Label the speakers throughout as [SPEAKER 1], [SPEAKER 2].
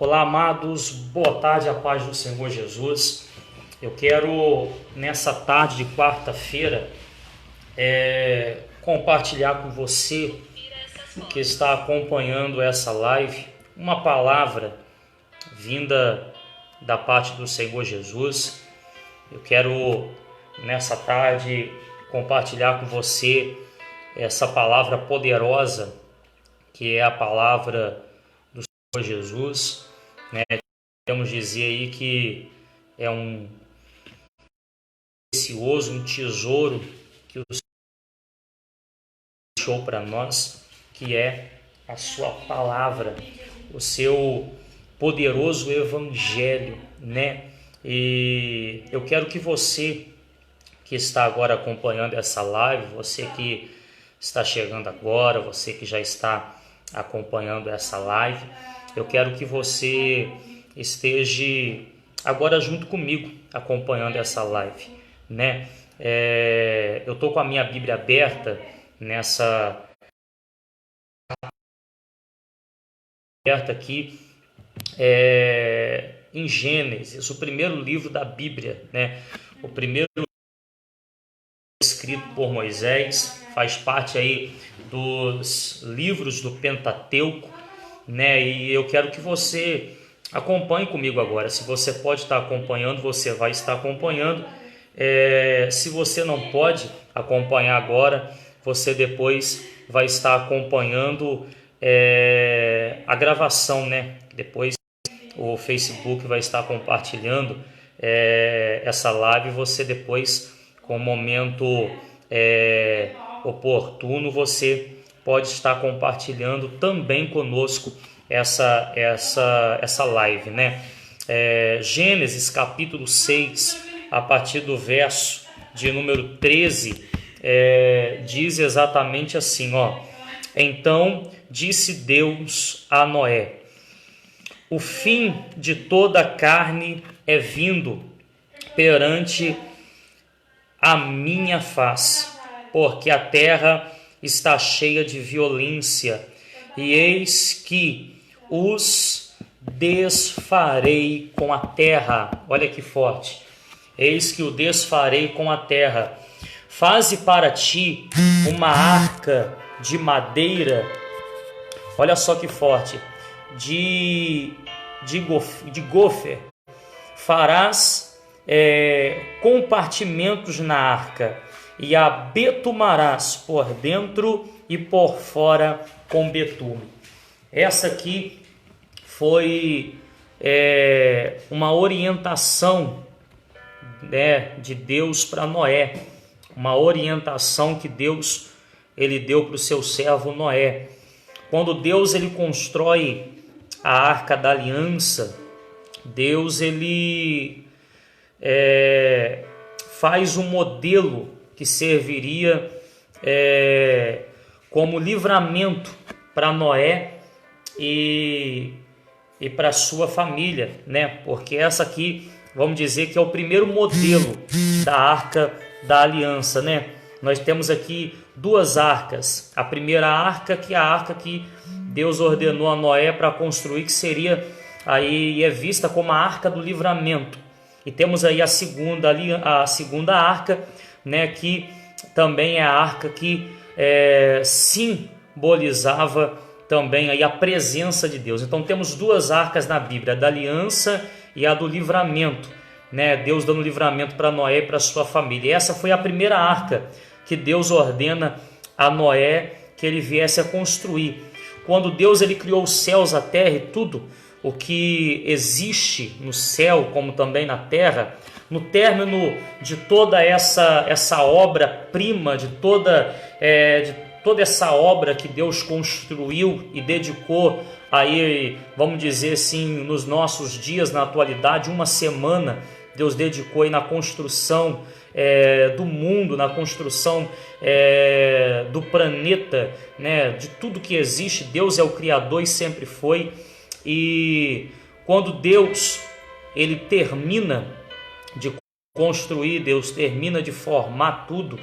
[SPEAKER 1] Olá, amados, boa tarde, a paz do Senhor Jesus. Eu quero, nessa tarde de quarta-feira, compartilhar com você que está acompanhando essa live, uma palavra vinda da parte do Senhor Jesus. Eu quero, nessa tarde, compartilhar com você essa palavra poderosa, que é a palavra do Senhor Jesus, né? Podemos dizer aí que é um precioso, um tesouro que o Senhor deixou para nós, que é a sua palavra, o seu poderoso evangelho, né? E eu quero que você que está agora acompanhando essa live, você que está chegando agora, você que já está acompanhando essa live, eu quero que você esteja agora junto comigo acompanhando essa live, né? Eu estou com a minha Bíblia aberta aqui em Gênesis, o primeiro livro da Bíblia, né? O primeiro escrito por Moisés, faz parte aí dos livros do Pentateuco, né? E eu quero que você acompanhe comigo agora. Se você pode estar acompanhando, você vai estar acompanhando. Se você não pode acompanhar agora, você depois vai estar acompanhando a gravação, né? Depois o Facebook vai estar compartilhando essa live. Você depois, com o momento oportuno, você pode estar compartilhando também conosco essa live, né? Gênesis capítulo 6, a partir do verso de número 13, diz exatamente assim, ó: Então disse Deus a Noé: O fim de toda a carne é vindo perante a minha face, porque a terra está cheia de violência, e eis que os desfarei com a terra. Olha que forte. Eis que o desfarei com a terra. Faze para ti uma arca de madeira. Olha só que forte. De gofer. Farás compartimentos na arca, e a betumarás por dentro e por fora com betume. Essa aqui foi uma orientação, né, de Deus para Noé, uma orientação que Deus ele deu para o seu servo Noé. Quando Deus ele constrói a Arca da Aliança, Deus ele faz um modelo que serviria como livramento para Noé e para sua família, né? Porque essa aqui, vamos dizer que é o primeiro modelo da Arca da Aliança, né? Nós temos aqui duas arcas. A primeira arca, que é a arca que Deus ordenou a Noé para construir, que seria aí vista como a Arca do Livramento. E temos aí a segunda arca, né, que também é a arca que simbolizava também aí a presença de Deus. Então temos duas arcas na Bíblia, a da aliança e a do livramento, né? Deus dando livramento para Noé e para sua família. E essa foi a primeira arca que Deus ordena a Noé que ele viesse a construir. Quando Deus ele criou os céus, a terra e tudo o que existe no céu como também na terra, no término de toda essa obra-prima, de toda essa obra que Deus construiu e dedicou aí, vamos dizer assim, nos nossos dias, na atualidade, uma semana, Deus dedicou aí na construção do mundo, na construção do planeta, né? De tudo que existe. Deus é o Criador e sempre foi. E quando Deus ele termina de construir, Deus termina de formar tudo,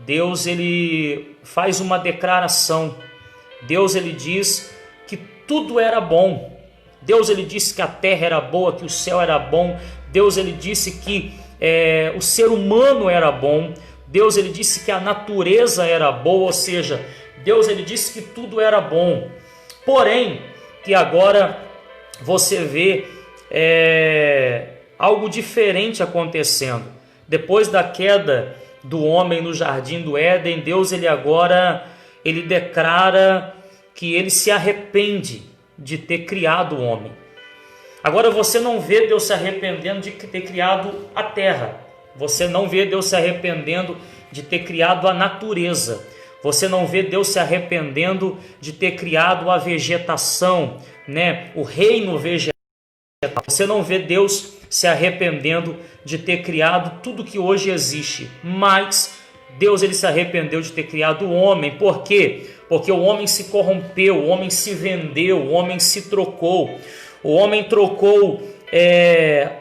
[SPEAKER 1] Deus ele faz uma declaração. Deus ele diz que tudo era bom, Deus ele disse que a terra era boa, que o céu era bom. Deus ele disse que o ser humano era bom. Deus ele disse que a natureza era boa, ou seja, Deus ele disse que tudo era bom. Porém, que agora você vê algo diferente acontecendo. Depois da queda do homem no jardim do Éden, Deus ele declara que ele se arrepende de ter criado o homem. Agora você não vê Deus se arrependendo de ter criado a terra. Você não vê Deus se arrependendo de ter criado a natureza. Você não vê Deus se arrependendo de ter criado a vegetação, né? O reino vegetal. Você não vê Deus se arrependendo de ter criado tudo que hoje existe. Mas Deus ele se arrependeu de ter criado o homem. Por quê? Porque o homem se corrompeu, o homem se vendeu, o homem se trocou. O homem trocou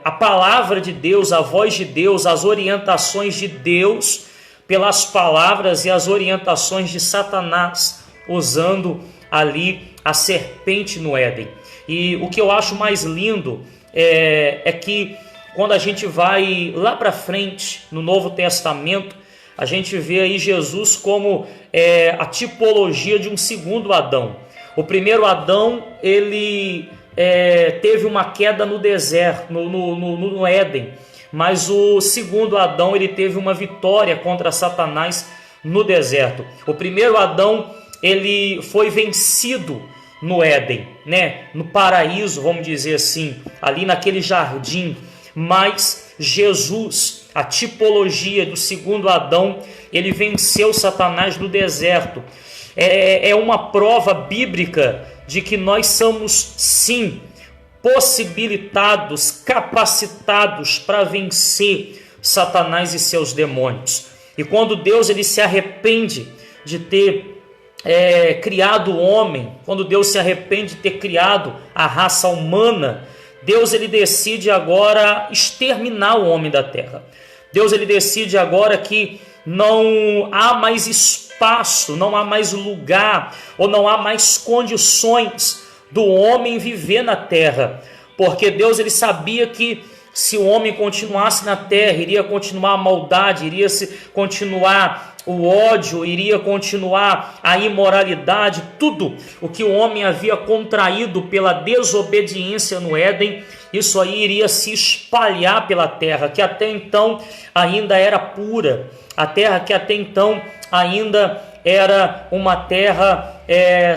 [SPEAKER 1] a palavra de Deus, a voz de Deus, as orientações de Deus pelas palavras e as orientações de Satanás, usando ali a serpente no Éden. E o que eu acho mais lindo é que quando a gente vai lá para frente no Novo Testamento, a gente vê aí Jesus como a tipologia de um segundo Adão. O primeiro Adão, ele teve uma queda no deserto, no Éden, mas o segundo Adão, ele teve uma vitória contra Satanás no deserto. O primeiro Adão, ele foi vencido no Éden, né? No paraíso, vamos dizer assim, ali naquele jardim. Mas Jesus, a tipologia do segundo Adão, ele venceu Satanás no deserto. É uma prova bíblica de que nós somos, sim, possibilitados, capacitados para vencer Satanás e seus demônios. E quando Deus ele se arrepende de ter criado o homem, quando Deus se arrepende de ter criado a raça humana, Deus ele decide agora exterminar o homem da terra. Deus ele decide agora que não há mais espaço, não há mais lugar, ou não há mais condições do homem viver na terra, porque Deus ele sabia que se o homem continuasse na terra, iria continuar a maldade, iria continuar o ódio, iria continuar a imoralidade, tudo o que o homem havia contraído pela desobediência no Éden, isso aí iria se espalhar pela terra, que até então ainda era pura, a terra que até então ainda era uma terra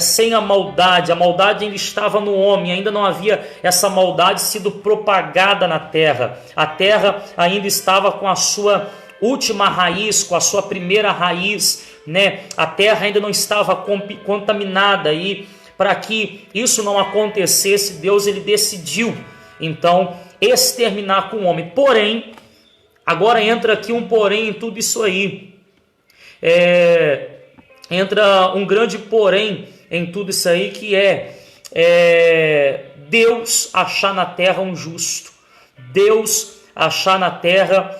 [SPEAKER 1] sem a maldade ainda estava no homem, ainda não havia essa maldade sido propagada na terra, a terra ainda estava com a sua última raiz, com a sua primeira raiz, né? A terra ainda não estava contaminada, e para que isso não acontecesse, Deus ele decidiu então exterminar com o homem. Porém, agora entra aqui um porém em tudo isso aí. Entra um grande porém em tudo isso aí, que Deus achar na terra um justo. Deus achar na terra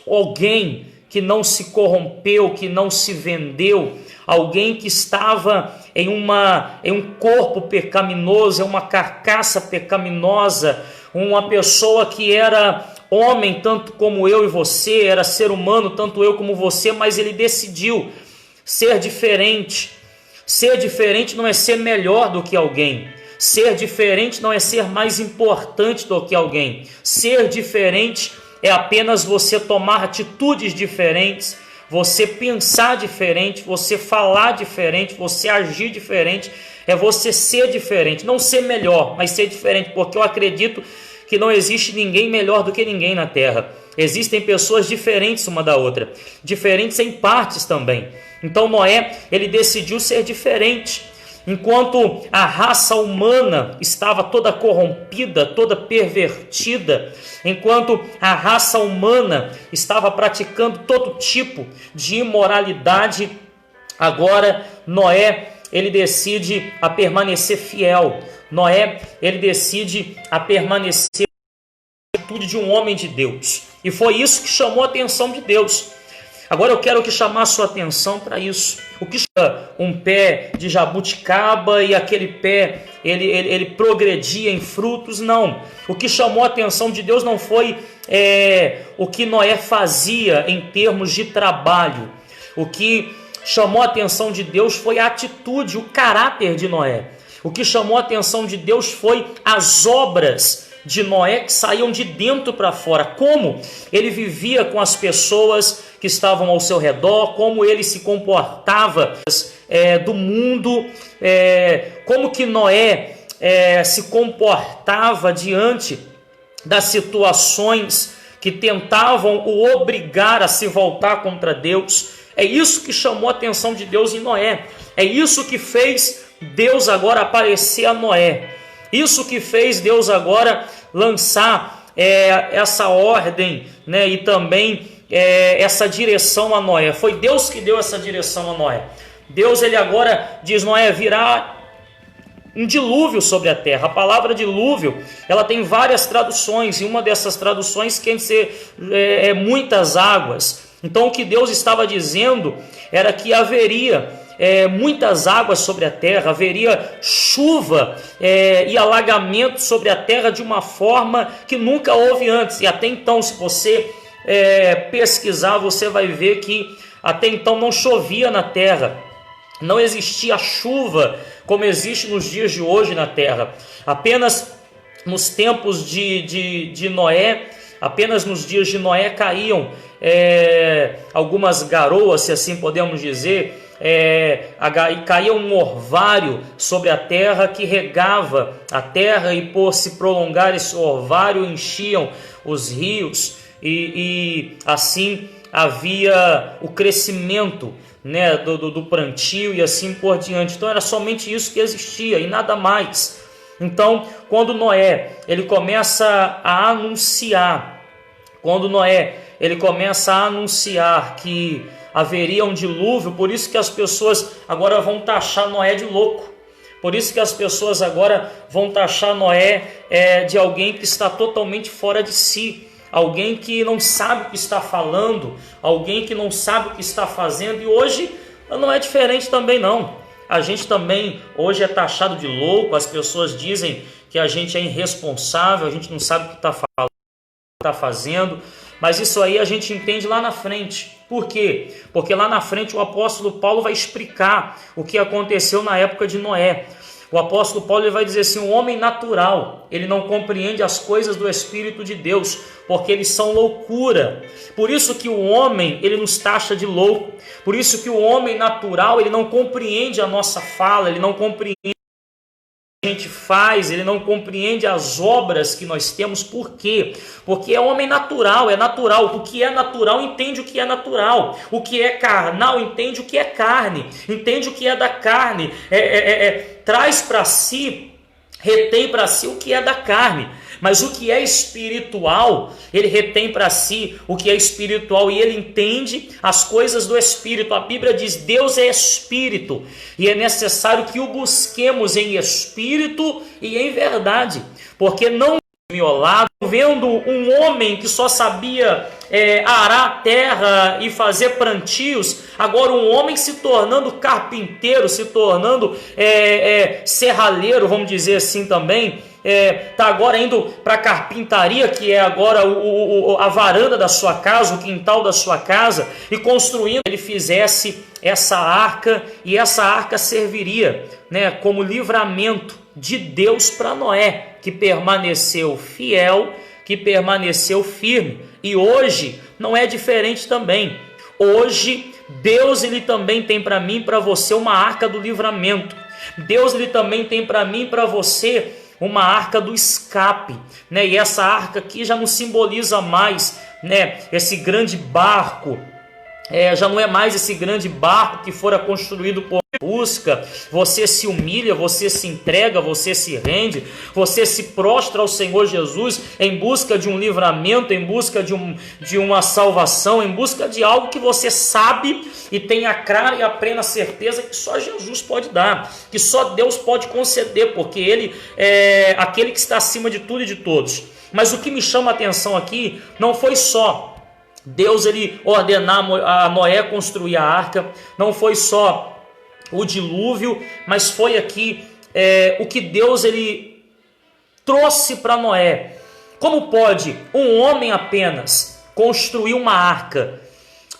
[SPEAKER 1] alguém que não se corrompeu, que não se vendeu, alguém que estava em um corpo pecaminoso, em uma carcaça pecaminosa, uma pessoa que era homem tanto como eu e você, era ser humano tanto eu como você, mas ele decidiu ser diferente. Ser diferente não é ser melhor do que alguém. Ser diferente não é ser mais importante do que alguém. Ser diferente é apenas você tomar atitudes diferentes, você pensar diferente, você falar diferente, você agir diferente. É você ser diferente, não ser melhor, mas ser diferente, porque eu acredito que não existe ninguém melhor do que ninguém na terra. Existem pessoas diferentes uma da outra, diferentes em partes também. Então Noé, ele decidiu ser diferente. Enquanto a raça humana estava toda corrompida, toda pervertida, enquanto a raça humana estava praticando todo tipo de imoralidade, agora Noé, ele decide a permanecer fiel. Noé, ele decide a permanecer na atitude de um homem de Deus. E foi isso que chamou a atenção de Deus. Agora eu quero chamar a sua atenção para isso. O que um pé de jabuticaba e aquele pé ele progredia em frutos, não. O que chamou a atenção de Deus não foi o que Noé fazia em termos de trabalho. O que chamou a atenção de Deus foi a atitude, o caráter de Noé. O que chamou a atenção de Deus foi as obras de Noé que saíam de dentro para fora. Como ele vivia com as pessoas que estavam ao seu redor, como ele se comportava do mundo, como que Noé se comportava diante das situações que tentavam o obrigar a se voltar contra Deus. É isso que chamou a atenção de Deus em Noé. É isso que fez Deus agora aparecer a Noé. Isso que fez Deus agora lançar essa ordem, né, e também essa direção a Noé. Foi Deus que deu essa direção a Noé. Deus, ele agora diz: Noé, virá um dilúvio sobre a terra. A palavra dilúvio, ela tem várias traduções, e uma dessas traduções quer dizer muitas águas. Então o que Deus estava dizendo era que haveria muitas águas sobre a terra, haveria chuva e alagamento sobre a terra de uma forma que nunca houve antes. E até então, se você pesquisar, você vai ver que até então não chovia na terra, não existia chuva como existe nos dias de hoje na terra. Apenas nos tempos de Noé, apenas nos dias de Noé caíam algumas garoas, se assim podemos dizer, caía um orvalho sobre a terra que regava a terra, e por se prolongar esse orvalho enchiam os rios, e assim havia o crescimento, né, do plantio e assim por diante. Então era somente isso que existia e nada mais. Então, quando Noé ele começa a anunciar, que haveria um dilúvio, por isso que as pessoas agora vão taxar Noé de louco. Por isso que as pessoas agora vão taxar Noé de alguém que está totalmente fora de si, alguém que não sabe o que está falando, alguém que não sabe o que está fazendo. E hoje não é diferente também não. A gente também hoje é taxado de louco, as pessoas dizem que a gente é irresponsável, a gente não sabe o que está falando, o que está fazendo, mas isso aí a gente entende lá na frente. Por quê? Porque lá na frente o apóstolo Paulo vai explicar o que aconteceu na época de Noé. O apóstolo Paulo ele vai dizer assim: o homem natural, ele não compreende as coisas do Espírito de Deus, porque eles são loucura. Por isso que o homem, ele nos taxa de louco. Por isso que o homem natural, ele não compreende a nossa fala, ele não compreende o que a gente faz, ele não compreende as obras que nós temos. Por quê? Porque é homem natural, é natural. O que é natural entende o que é natural. O que é carnal entende o que é carne, entende o que é da carne, traz para si, retém para si o que é da carne. Mas o que é espiritual, ele retém para si o que é espiritual, e ele entende as coisas do Espírito. A Bíblia diz: Deus é Espírito, e é necessário que o busquemos em espírito e em verdade, porque não miolado, vendo um homem que só sabia arar a terra e fazer plantios, agora um homem se tornando carpinteiro, se tornando serralheiro, vamos dizer assim também, está agora indo para a carpintaria, que é agora a varanda da sua casa, o quintal da sua casa, e construindo, ele fizesse essa arca, e essa arca serviria, né, como livramento de Deus para Noé, que permaneceu fiel, que permaneceu firme. E hoje não é diferente também. Hoje Deus ele também tem para mim e para você uma arca do livramento. Deus ele também tem para mim e para você uma arca do escape, né? E essa arca aqui já não simboliza mais, né, esse grande barco, já não é mais esse grande barco que fora construído por busca. Você se humilha, você se entrega, você se rende, você se prostra ao Senhor Jesus em busca de um livramento, em busca de uma salvação, em busca de algo que você sabe e tem a clara e a plena certeza que só Jesus pode dar, que só Deus pode conceder, porque Ele é aquele que está acima de tudo e de todos. Mas o que me chama a atenção aqui não foi só Deus ele ordenar a Noé construir a arca, não foi só o dilúvio, mas foi aqui o que Deus ele trouxe para Noé. Como pode um homem apenas construir uma arca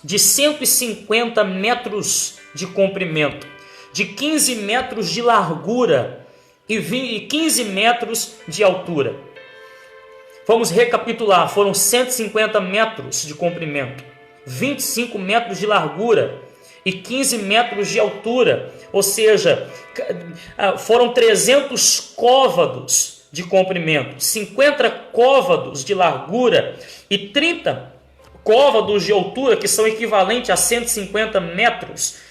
[SPEAKER 1] de 150 metros de comprimento, de 15 metros de largura e 15 metros de altura? Vamos recapitular, foram 150 metros de comprimento, 25 metros de largura e 15 metros de altura, ou seja, foram 300 côvados de comprimento, 50 côvados de largura e 30 côvados de altura, que são equivalentes a 150 metros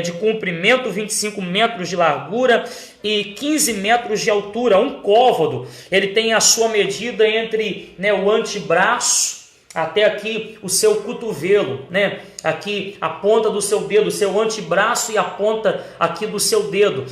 [SPEAKER 1] de comprimento, 25 metros de largura e 15 metros de altura. Um côvado, ele tem a sua medida entre o antebraço até aqui o seu cotovelo, aqui a ponta do seu dedo, o seu antebraço e a ponta aqui do seu dedo.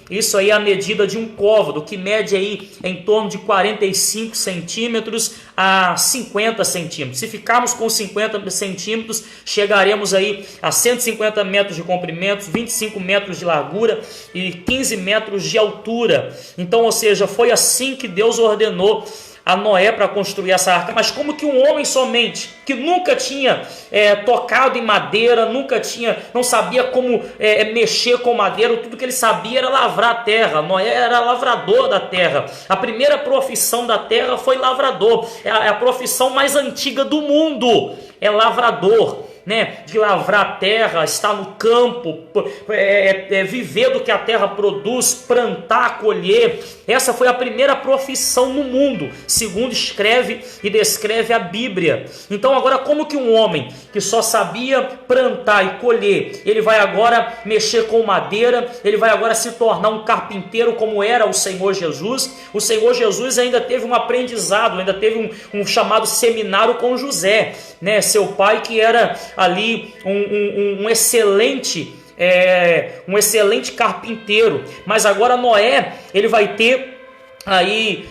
[SPEAKER 1] Isso aí é a medida de um côvado, que mede aí em torno de 45 centímetros a 50 centímetros. Se ficarmos com 50 centímetros, chegaremos aí a 150 metros de comprimento, 25 metros de largura e 15 metros de altura. Então, ou seja, foi assim que Deus ordenou a Noé para construir essa arca. Mas como que um homem somente, que nunca tinha tocado em madeira, não sabia como mexer com madeira, tudo que ele sabia era lavrar a terra. Noé era lavrador da terra. A primeira profissão da terra foi lavrador. É a profissão mais antiga do mundo, é lavrador. De lavrar a terra, estar no campo, viver do que a terra produz, plantar, colher. Essa foi a primeira profissão no mundo, segundo escreve e descreve a Bíblia. Então agora, como que um homem que só sabia plantar e colher, ele vai agora mexer com madeira, ele vai agora se tornar um carpinteiro como era o Senhor Jesus? O Senhor Jesus ainda teve um aprendizado, ainda teve um chamado seminário com José, seu pai, que era ali um excelente carpinteiro. Mas agora Noé, ele vai ter aí,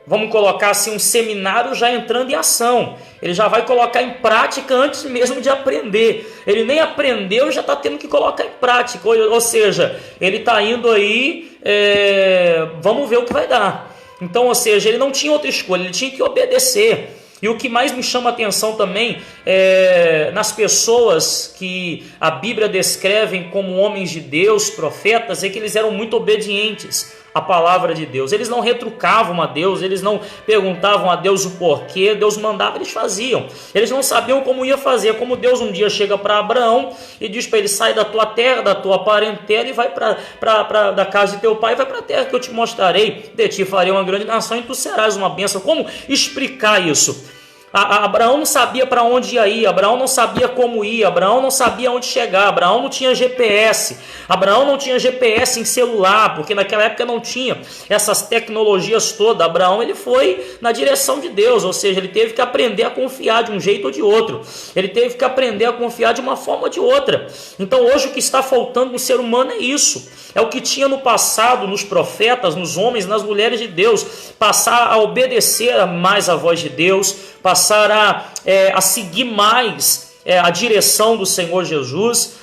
[SPEAKER 1] vamos colocar assim, um seminário já entrando em ação. Ele já vai colocar em prática antes mesmo de aprender. Ele nem aprendeu e já está tendo que colocar em prática. Ou seja, ele está indo aí, vamos ver o que vai dar. Então, ou seja, ele não tinha outra escolha, ele tinha que obedecer. E o que mais me chama a atenção também nas pessoas que a Bíblia descreve como homens de Deus, profetas, é que eles eram muito obedientes à palavra de Deus. Eles não retrucavam a Deus, eles não perguntavam a Deus o porquê, Deus mandava, eles faziam. Eles não sabiam como ia fazer, como Deus um dia chega para Abraão e diz para ele: sai da tua terra, da tua parentela e vai da casa de teu pai, vai para a terra que eu te mostrarei, de ti farei uma grande nação e tu serás uma bênção. Como explicar isso? Abraão não sabia para onde ia ir, Abraão não sabia como ir, Abraão não sabia onde chegar, Abraão não tinha GPS, Abraão não tinha GPS em celular, porque naquela época não tinha essas tecnologias todas. Abraão, ele foi na direção de Deus, ou seja, ele teve que aprender a confiar de um jeito ou de outro, ele teve que aprender a confiar de uma forma ou de outra. Então hoje o que está faltando no ser humano é isso, é o que tinha no passado, nos profetas, nos homens, nas mulheres de Deus, passar a obedecer mais a voz de Deus, passar a seguir mais a direção do Senhor Jesus.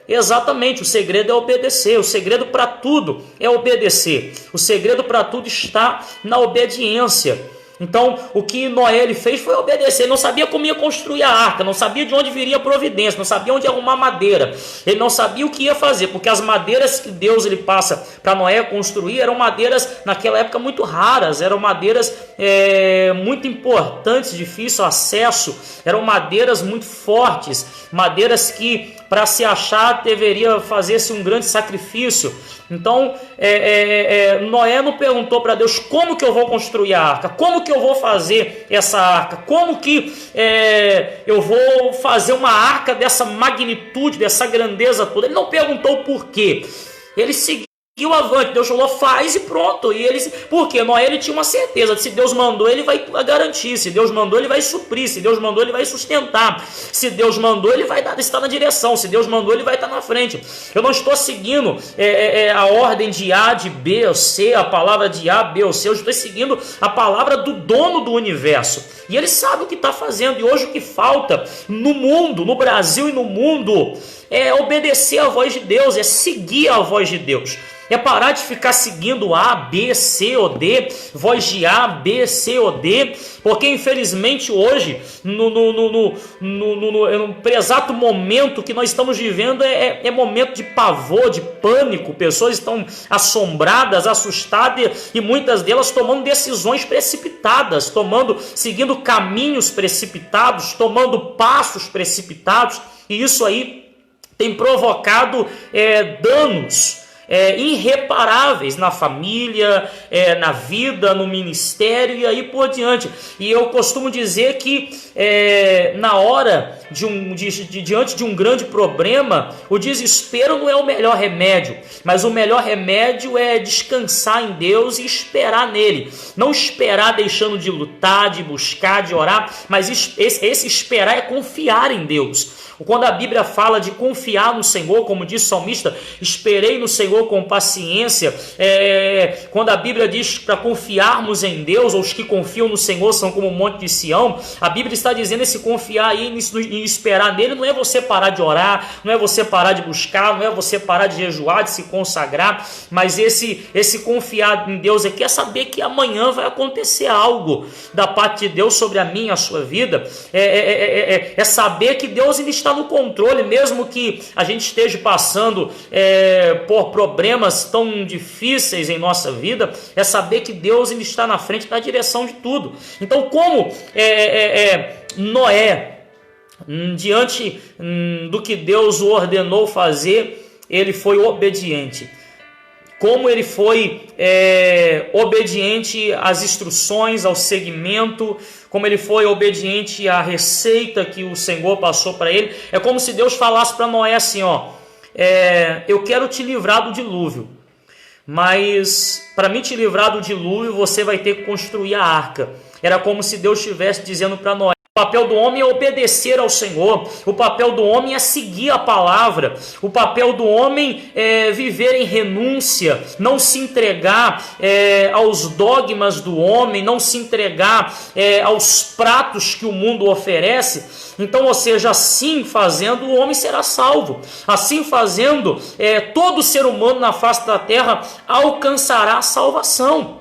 [SPEAKER 1] Exatamente, o segredo é obedecer, o segredo para tudo é obedecer, o segredo para tudo está na obediência. Então, o que Noé ele fez foi obedecer. Ele não sabia como ia construir a arca, não sabia de onde viria a providência, não sabia onde arrumar madeira. Ele não sabia o que ia fazer, porque as madeiras que Deus ele passa para Noé construir eram madeiras, naquela época, muito raras, eram madeiras muito importantes, difícil acesso, eram madeiras muito fortes, madeiras que, para se achar, deveria fazer-se um grande sacrifício. Então, Noé não perguntou para Deus: como que eu vou construir a arca? Como que eu vou fazer essa arca? Como que eu vou fazer uma arca dessa magnitude, dessa grandeza toda? Ele não perguntou o porquê. Ele seguiu seguiu avante. Deus falou, faz e pronto. E eles, porque Noé ele tinha uma certeza, se Deus mandou, ele vai garantir, se Deus mandou, ele vai suprir, se Deus mandou, ele vai sustentar, se Deus mandou, ele vai estar na direção, se Deus mandou, ele vai estar na frente. Eu não estou seguindo a ordem de A, de B ou C, a palavra de A, B ou C, eu estou seguindo a palavra do dono do universo, e ele sabe o que está fazendo. E hoje o que falta no mundo, no Brasil e no mundo, é obedecer a voz de Deus, é seguir a voz de Deus. É parar de ficar seguindo A, B, C ou D, voz de A, B, C ou D, porque infelizmente hoje, no exato momento que nós estamos vivendo, é momento de pavor, de pânico. Pessoas estão assombradas, assustadas, e muitas delas tomando decisões precipitadas, seguindo caminhos precipitados, tomando passos precipitados, e isso aí tem provocado danos irreparáveis na família, na vida, no ministério e aí por diante. E eu costumo dizer que na hora diante de um grande problema, o desespero não é o melhor remédio, mas o melhor remédio é descansar em Deus e esperar nele. Não esperar deixando de lutar, de buscar, de orar, mas esse esperar é confiar em Deus. Quando a Bíblia fala de confiar no Senhor, como diz o salmista, esperei no Senhor com paciência. Quando a Bíblia diz para confiarmos em Deus, ou os que confiam no Senhor são como o monte de Sião, a Bíblia está dizendo esse confiar aí, em esperar nele, não é você parar de orar, não é você parar de buscar, não é você parar de jejuar, de se consagrar, mas esse confiar em Deus aqui é saber que amanhã vai acontecer algo da parte de Deus sobre a minha e a sua vida, é saber que Deus ainda está no controle, mesmo que a gente esteja passando por problemas tão difíceis em nossa vida, é saber que Deus ainda está na frente, na direção de tudo. Então, como Noé, diante do que Deus o ordenou fazer, ele foi obediente. Como ele foi obediente às instruções, ao segmento, como ele foi obediente à receita que o Senhor passou para ele. É como se Deus falasse para Noé assim, eu quero te livrar do dilúvio, mas para mim te livrar do dilúvio, você vai ter que construir a arca. Era como se Deus estivesse dizendo para Noé, o papel do homem é obedecer ao Senhor, o papel do homem é seguir a palavra, o papel do homem é viver em renúncia, não se entregar aos dogmas do homem, não se entregar aos pratos que o mundo oferece. Então, ou seja, assim fazendo, o homem será salvo. Assim fazendo, todo ser humano na face da terra alcançará a salvação.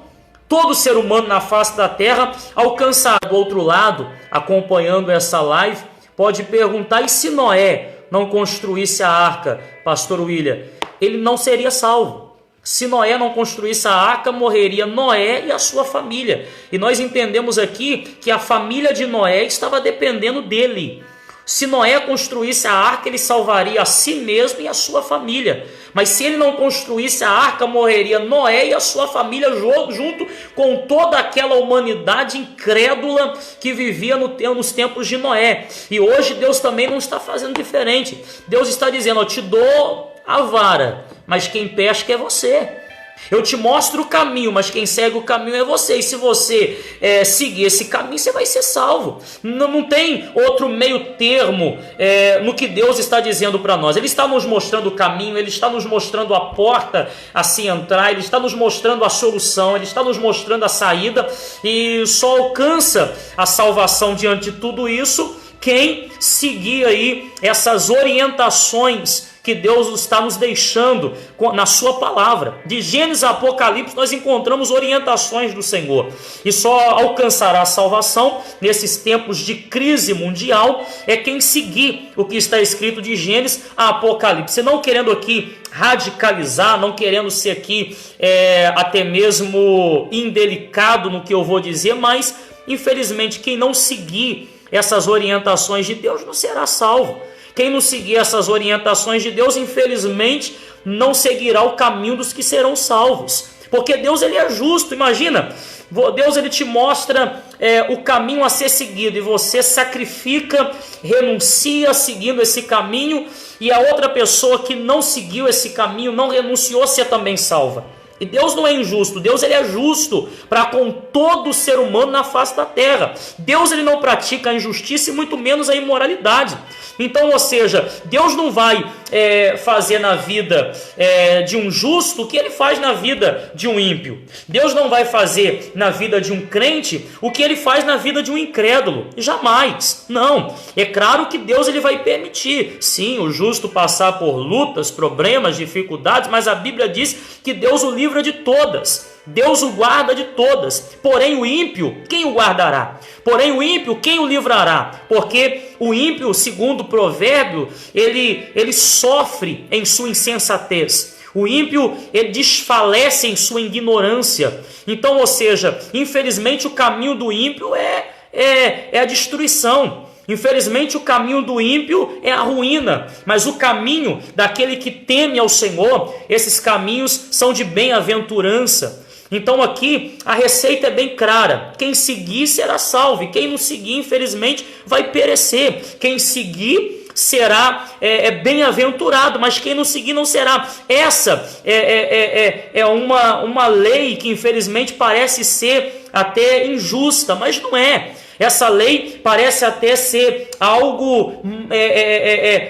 [SPEAKER 1] Todo ser humano na face da terra alcançará. Do outro lado, acompanhando essa live, pode perguntar, e se Noé não construísse a arca, pastor William? Ele não seria salvo. Se Noé não construísse a arca, morreria Noé e a sua família. E nós entendemos aqui que a família de Noé estava dependendo dele. Se Noé construísse a arca, ele salvaria a si mesmo e a sua família. Mas se ele não construísse a arca, morreria Noé e a sua família junto com toda aquela humanidade incrédula que vivia nos tempos de Noé. E hoje Deus também não está fazendo diferente. Deus está dizendo, eu te dou a vara, mas quem pesca é você. Eu te mostro o caminho, mas quem segue o caminho é você. E se você seguir esse caminho, você vai ser salvo. Não tem outro meio termo no que Deus está dizendo para nós. Ele está nos mostrando o caminho, Ele está nos mostrando a porta a se entrar, Ele está nos mostrando a solução, Ele está nos mostrando a saída. E só alcança a salvação diante de tudo isso quem seguir aí essas orientações que Deus está nos deixando na sua palavra. De Gênesis a Apocalipse nós encontramos orientações do Senhor. E só alcançará a salvação nesses tempos de crise mundial quem seguir o que está escrito de Gênesis a Apocalipse. Não querendo aqui radicalizar, não querendo ser aqui até mesmo indelicado no que eu vou dizer, mas infelizmente quem não seguir essas orientações de Deus não será salvo. Quem não seguir essas orientações de Deus, infelizmente, não seguirá o caminho dos que serão salvos. porque Deus ele é justo. Imagina, Deus ele te mostra o caminho a ser seguido e você sacrifica, renuncia seguindo esse caminho, e a outra pessoa que não seguiu esse caminho, não renunciou, ser também salva. E Deus não é injusto, Deus ele é justo para com todo ser humano na face da terra. Deus ele não pratica a injustiça e muito menos a imoralidade. Então, ou seja, Deus não vai fazer na vida de um justo o que ele faz na vida de um ímpio. Deus não vai fazer na vida de um crente o que ele faz na vida de um incrédulo. Jamais. Não. É claro que Deus ele vai permitir, sim, o justo passar por lutas, problemas, dificuldades, mas a Bíblia diz que Deus o livra de todas. Deus o guarda de todas. Porém o ímpio, quem o guardará? Porém o ímpio, quem o livrará? Porque o ímpio, segundo o provérbio, ele sofre em sua insensatez. O ímpio, ele desfalece em sua ignorância. Então, ou seja, infelizmente o caminho do ímpio é a destruição. Infelizmente o caminho do ímpio é a ruína, mas o caminho daquele que teme ao Senhor, esses caminhos são de bem-aventurança. Então aqui a receita é bem clara: quem seguir será salvo, e quem não seguir, infelizmente, vai perecer. Quem seguir será bem-aventurado, mas quem não seguir não será. Essa é uma lei que infelizmente parece ser até injusta, mas não é. Essa lei parece até ser algo,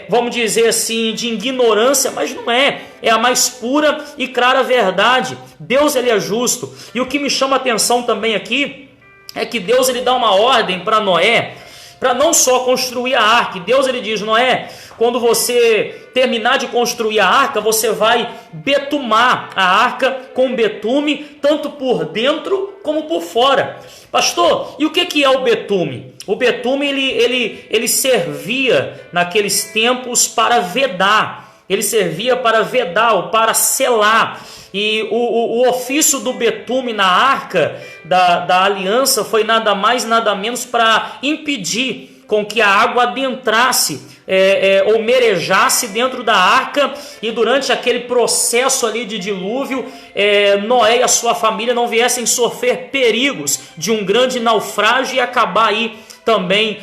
[SPEAKER 1] vamos dizer assim, de ignorância, mas não é. É a mais pura e clara verdade. Deus ele é justo. E o que me chama a atenção também aqui é que Deus ele dá uma ordem para Noé, para não só construir a arca. Deus ele diz: Noé, quando você terminar de construir a arca, você vai betumar a arca com betume, tanto por dentro como por fora. Pastor, e o que é o betume? O betume ele servia naqueles tempos para vedar. Ele servia para vedar ou para selar. E o ofício do betume na arca da aliança foi nada mais nada menos para impedir com que a água adentrasse ou merejasse dentro da arca, e durante aquele processo ali de dilúvio, Noé e a sua família não viessem sofrer perigos de um grande naufrágio e acabar aí também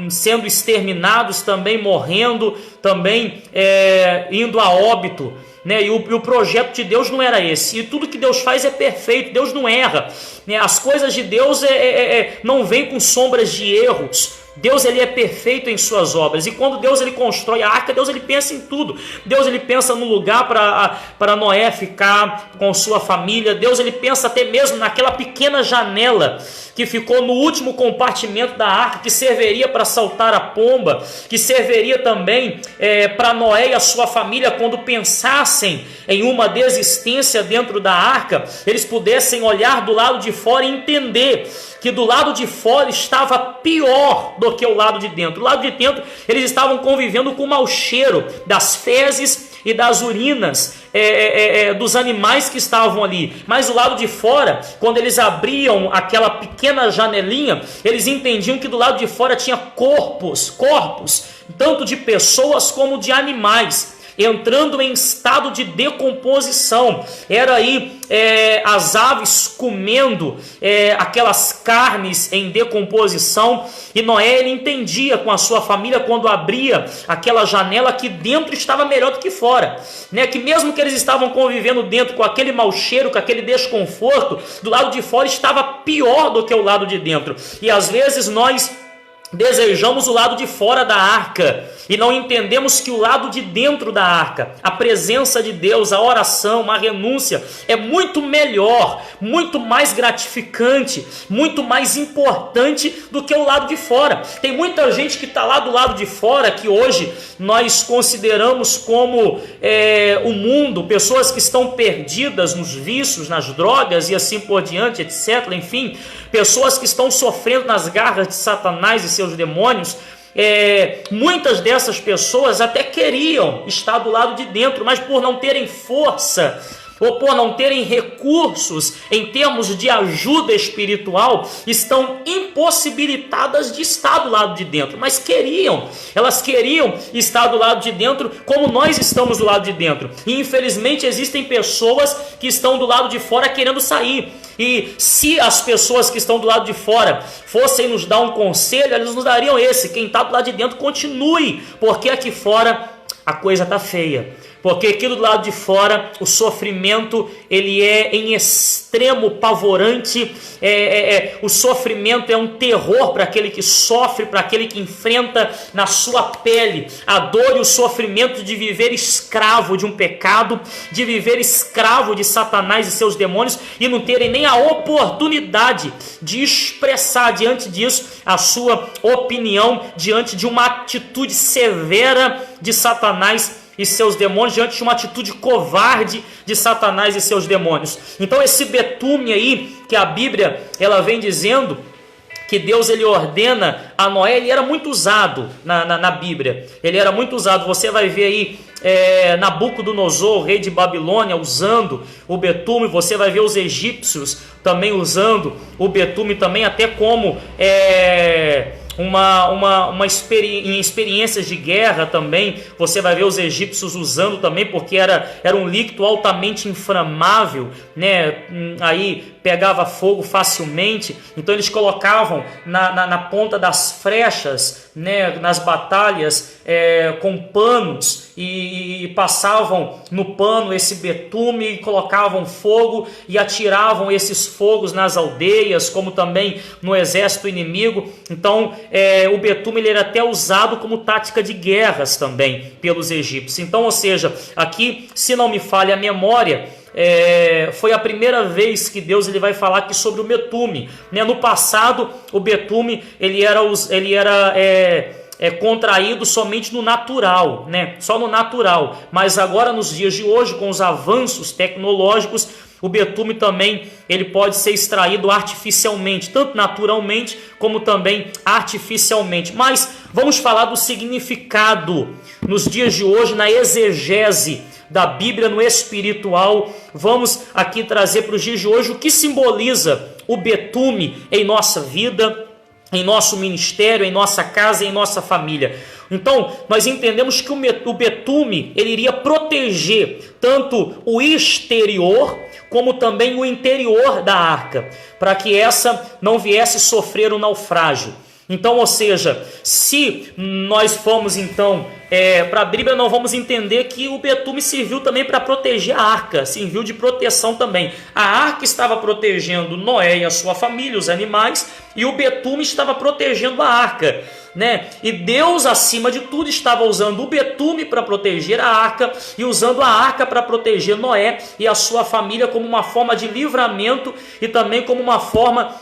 [SPEAKER 1] sendo exterminados, também morrendo, também indo a óbito. Né? E o projeto de Deus não era esse. E tudo que Deus faz é perfeito, Deus não erra. Né? As coisas de Deus não vêm com sombras de erros. Deus ele é perfeito em suas obras. E quando Deus ele constrói a arca, Deus ele pensa em tudo. Deus ele pensa no lugar para Noé ficar com sua família. Deus ele pensa até mesmo naquela pequena janela que ficou no último compartimento da arca, que serviria para saltar a pomba, que serviria também para Noé e a sua família, quando pensassem em uma desistência dentro da arca, eles pudessem olhar do lado de fora e entender que do lado de fora estava pior do que o lado de dentro. Do lado de dentro eles estavam convivendo com o mau cheiro das fezes e das urinas dos animais que estavam ali. Mas do lado de fora, quando eles abriam aquela pequena janelinha, eles entendiam que do lado de fora tinha corpos, tanto de pessoas como de animais, entrando em estado de decomposição. Era aí as aves comendo aquelas carnes em decomposição, e Noé ele entendia com a sua família, quando abria aquela janela, que dentro estava melhor do que fora, né? Que mesmo que eles estavam convivendo dentro com aquele mau cheiro, com aquele desconforto, do lado de fora estava pior do que o lado de dentro. E às vezes nós desejamos o lado de fora da arca e não entendemos que o lado de dentro da arca, a presença de Deus, a oração, a renúncia, é muito melhor, muito mais gratificante, muito mais importante do que o lado de fora. Tem muita gente que está lá do lado de fora, que hoje nós consideramos como o mundo, pessoas que estão perdidas nos vícios, nas drogas e assim por diante, etc. Enfim, pessoas que estão sofrendo nas garras de Satanás e seus demônios. Muitas dessas pessoas até queriam estar do lado de dentro, mas por não terem força ou por não terem recursos em termos de ajuda espiritual, estão impossibilitadas de estar do lado de dentro, mas elas queriam estar do lado de dentro como nós estamos do lado de dentro, e infelizmente existem pessoas que estão do lado de fora querendo sair, e se as pessoas que estão do lado de fora fossem nos dar um conselho, eles nos dariam esse: quem está do lado de dentro continue, porque aqui fora a coisa está feia. Porque aqui do lado de fora o sofrimento ele é em extremo pavorante, o sofrimento é um terror para aquele que sofre, para aquele que enfrenta na sua pele a dor e o sofrimento de viver escravo de um pecado, de viver escravo de Satanás e seus demônios, e não terem nem a oportunidade de expressar diante disso a sua opinião, diante de uma atitude severa de Satanás e seus demônios, diante de uma atitude covarde de Satanás e seus demônios. Então esse betume aí, que a Bíblia ela vem dizendo que Deus ele ordena a Noé, ele era muito usado na Bíblia, ele era muito usado. Você vai ver aí Nabucodonosor, rei de Babilônia, usando o betume. Você vai ver os egípcios também usando o betume também, até como em experiências de guerra também, você vai ver os egípcios usando também, porque era um líquido altamente inflamável, né? Aí pegava fogo facilmente, então eles colocavam na ponta das flechas, né? Nas batalhas, com panos, e passavam no pano esse betume e colocavam fogo e atiravam esses fogos nas aldeias, como também no exército inimigo. Então o betume ele era até usado como tática de guerras também pelos egípcios. Então, ou seja, aqui, se não me falha a memória, foi a primeira vez que Deus ele vai falar aqui sobre o betume, né? No passado o betume ele era contraído somente no natural, né? Só no natural. Mas agora, nos dias de hoje, com os avanços tecnológicos, o betume também ele pode ser extraído artificialmente, tanto naturalmente como também artificialmente. Mas vamos falar do significado nos dias de hoje, na exegese da Bíblia no espiritual. Vamos aqui trazer para os dias de hoje o que simboliza o betume em nossa vida, em nosso ministério, em nossa casa, em nossa família. Então, nós entendemos que o betume ele iria proteger tanto o exterior como também o interior da arca, para que essa não viesse sofrer um naufrágio. Então, ou seja, se nós formos então para a Bíblia, nós vamos entender que o betume serviu também para proteger a arca, serviu de proteção também. A arca estava protegendo Noé e a sua família, os animais, e o betume estava protegendo a arca, né? E Deus, acima de tudo, estava usando o betume para proteger a arca e usando a arca para proteger Noé e a sua família, como uma forma de livramento e também como uma forma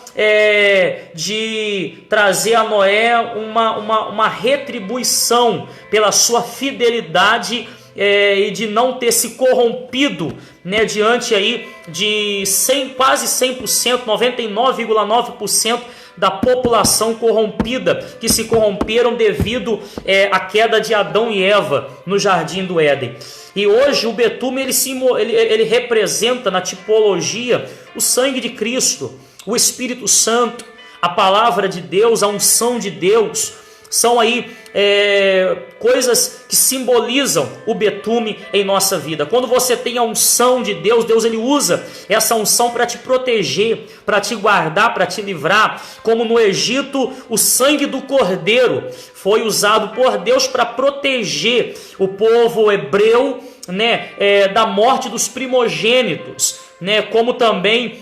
[SPEAKER 1] de trazer a Noé uma retribuição pela sua fidelidade e de não ter se corrompido, né, diante aí de quase 100%, 99,9% da população corrompida, que se corromperam devido à queda de Adão e Eva no Jardim do Éden. E hoje o betume ele representa na tipologia o sangue de Cristo, o Espírito Santo, a palavra de Deus, a unção de Deus. São aí coisas que simbolizam o betume em nossa vida. Quando você tem a unção de Deus, Deus ele usa essa unção para te proteger, para te guardar, para te livrar. Como no Egito, o sangue do cordeiro foi usado por Deus para proteger o povo hebreu, né, da morte dos primogênitos. Né, como também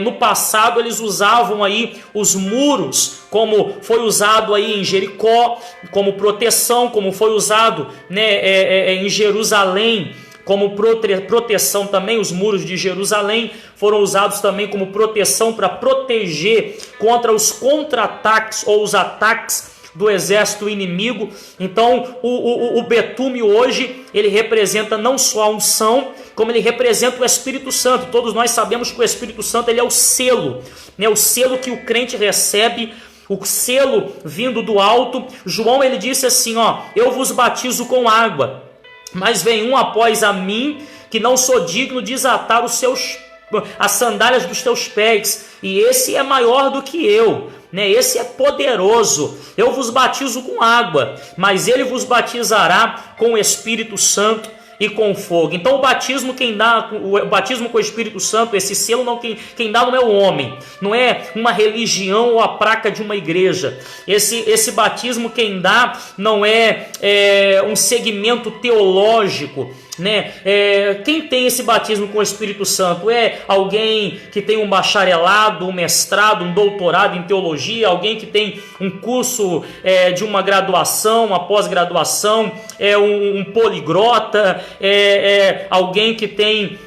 [SPEAKER 1] no passado eles usavam aí os muros, como foi usado aí em Jericó como proteção, como foi usado, né, em Jerusalém como proteção também. Os muros de Jerusalém foram usados também como proteção para proteger contra os contra-ataques ou os ataques do exército inimigo. Então o betume hoje ele representa não só a unção, como ele representa o Espírito Santo. Todos nós sabemos que o Espírito Santo ele é o selo, né? O selo que o crente recebe, o selo vindo do alto. João ele disse assim, ó: eu vos batizo com água, mas vem um após a mim que não sou digno de desatar as sandálias dos teus pés, e esse é maior do que eu, né? Esse é poderoso. Eu vos batizo com água, mas ele vos batizará com o Espírito Santo e com fogo. Então o batismo o batismo com o Espírito Santo, esse selo, não, quem dá não é o homem, não é uma religião ou a placa de uma igreja. Esse batismo quem dá não é um segmento teológico, né? Quem tem esse batismo com o Espírito Santo é alguém que tem um bacharelado, um mestrado, um doutorado em teologia, alguém que tem um curso de uma graduação, uma pós-graduação, um poliglota, alguém que tem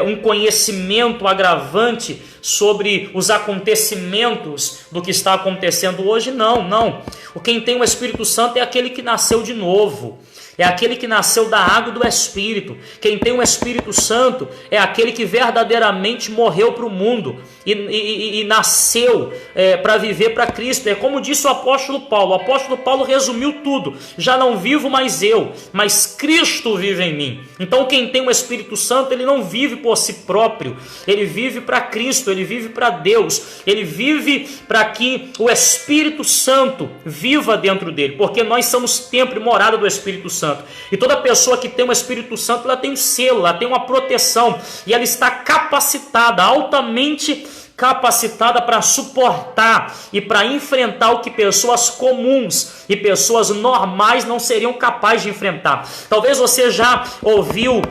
[SPEAKER 1] um conhecimento agravante sobre os acontecimentos do que está acontecendo hoje. Não. Quem tem o Espírito Santo é aquele que nasceu de novo. É aquele que nasceu da água e do Espírito. Quem tem o Espírito Santo é aquele que verdadeiramente morreu para o mundo e nasceu para viver para Cristo. É como disse o apóstolo Paulo. O apóstolo Paulo resumiu tudo. Já não vivo mais eu, mas Cristo vive em mim. Então quem tem o Espírito Santo, ele não vive por si próprio. Ele vive para Cristo, ele vive para Deus. Ele vive para que o Espírito Santo viva dentro dele. Porque nós somos templo e morada do Espírito Santo. E toda pessoa que tem o Espírito Santo, ela tem um selo, ela tem uma proteção, e ela está capacitada, altamente capacitada para suportar e para enfrentar o que pessoas comuns e pessoas normais não seriam capazes de enfrentar. Talvez você já ouviu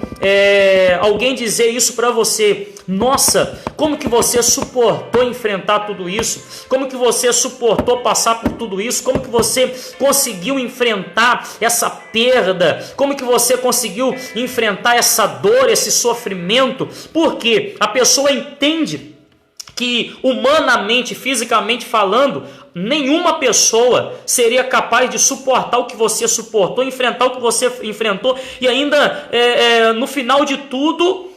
[SPEAKER 1] alguém dizer isso para você: nossa, como que você suportou enfrentar tudo isso? Como que você suportou passar por tudo isso? Como que você conseguiu enfrentar essa perda? Como que você conseguiu enfrentar essa dor, esse sofrimento? Porque a pessoa entende que humanamente, fisicamente falando, nenhuma pessoa seria capaz de suportar o que você suportou, enfrentar o que você enfrentou, e ainda, no final de tudo,